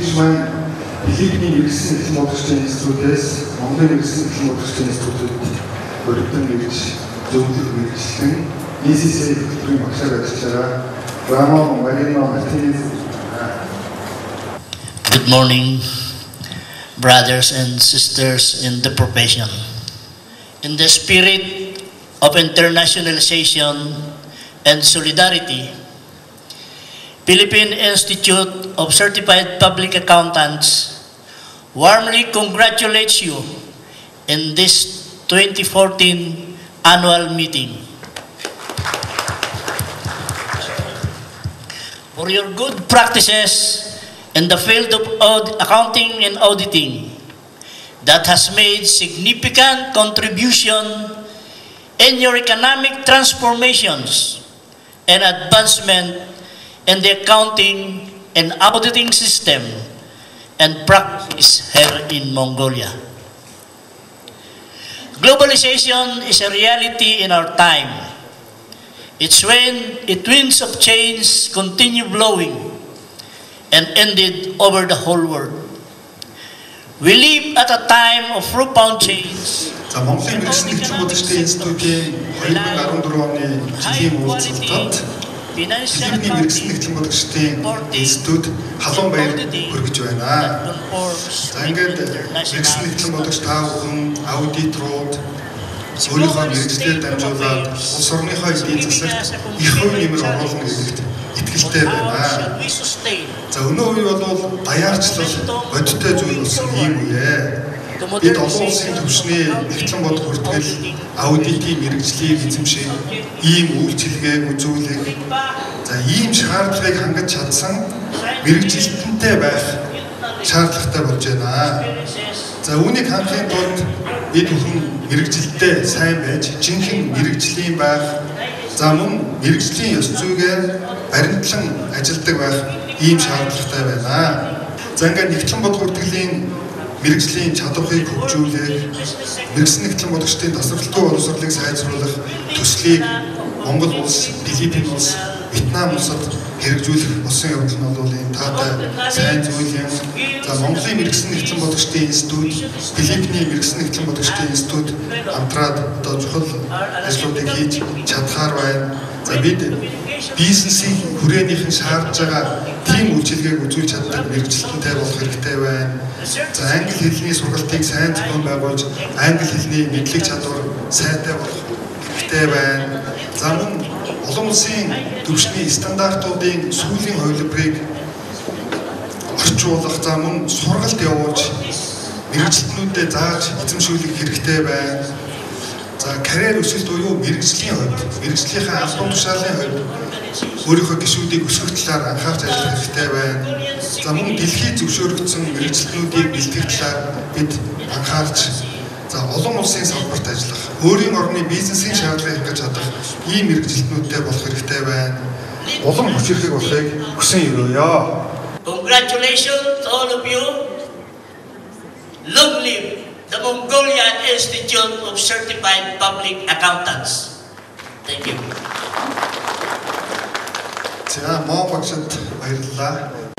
Эцэгч маань Филиппиний мэргэжлийн эхлэн бодлогын институтээс Монголын мэргэжлийн эхлэн бодлогын институтад өргөдөн мэргэж зөвлөлт мэргэжлэн ECC хөтөлбөрийн багшаар ажиллаж байгаа Рамон Марино Мартинез. Good morning, brothers and sisters in the profession. In the spirit of internationalization and solidarity, Philippine Institute of Certified Public Accountants warmly congratulates you in this 2014 annual meeting for your good practices in the field of accounting and auditing that has made significant contribution in your economic transformations and advancement in the accounting and auditing system and practice here in Mongolia. Globalization is a reality in our time. It's when winds of change continue blowing and ended over the whole world. We live at a time of profound change. За Монголын мэргэжлийн эхлэн бодлогын институтийн 2014 оны жилийн уулзалтад Филиппиний мэргэжлийн эхлэн бодлогын институт халуун баяр хүргэж байна. За ингээд мэргэжлийн эхлэн бодлогч та бүхэн аудиторууд өөрийнхөө мэргэжлээр дамжуулаад улс орныхоо эдийн засагт их хувь нэмэр оруулах гэдэгт итгэлтэй байна. За өнөө үе бол даяарчлал бодиттой зүйл болсон ийм үе. Бид олон улсын төвшний эхлэн бодлого хүртэл аудитын мэргэжлийг эзэмших ийм үйлчилгээг үзүүлэх. За ийм шаардлагыг хангаж чадсан мэргэжилтэнтэй байх шаардлагатай болж байна. За үүнийг хангахын тулд бид бүхэн мэргэжилттэй сайн байж, жинхэнэ мэргэжлийн байх, за мөн мэргэжлийн ёс зүйгээр баримтлан ажилладаг байх ийм шаардлагатай байна. За ингээд нэгтлэн бодлого хүртгэлийн мэргэжлийн чадварыг хөгжүүлэх, мэргэжлийн нэгтлэн бодлогчдын тасралтгүй боловсролыг сайжруулах төслийг Монгол улс, Филиппин улс, Вьетнам улсад хэрэгжүүлэх болсон явдал нь бол энэ таатай сайн зүйл юм. За Монголын мэргэжлийн нэгтлэн бодлогчдын институт, Филиппиний мэргэжлийн нэгтлэн бодлогчдын институт хамтраад одоо чухал ажлуудыг хийж чадхаар байна. За бид бизнесийн хүрээнийхэн шаардж байгаа тийм үйлчилгээг үзүүлж чаддаг мэргэжилтэнтэй болох хэрэгтэй байна. За англи хэлний сургалтыг сайн зохион байгуулж, англи хэлний мэдлэг чадвар сайтай болох хэрэгтэй байна. За мөн олон улсын төвшний стандартуудын сүүлийн хувилбарыг орчуулах, за мөн сургалт явуулж мэргэжилтнүүдэд зааж эзэмшүүлэх хэрэгтэй байна. За карьер өсөлт буюу мэргэжлийн хувьд, мэргэжлийнхээ албан тушаалын хувьд өөрийнхөө гишүүдийг өсгөх талаар анхаарч ажиллах хэрэгтэй байна. За мөн дэлхийд зөвшөөрөгдсөн мэргэжилтнүүдийг бэлтгэх талаар бид анхаарч, за олон улсын салбарт ажиллах, өөрийн орны бизнесийн шаардлагыг хангаж чадах ийм мэргэжилтнүүдтэй болох хэрэгтэй байна. Улам хүчирхэг болохыг хүсэн өрөөё. Congratulations to all of you. Long live the Mongolian Institute of Certified Public Accountants. Thank you. За Монгол багшд баярлалаа.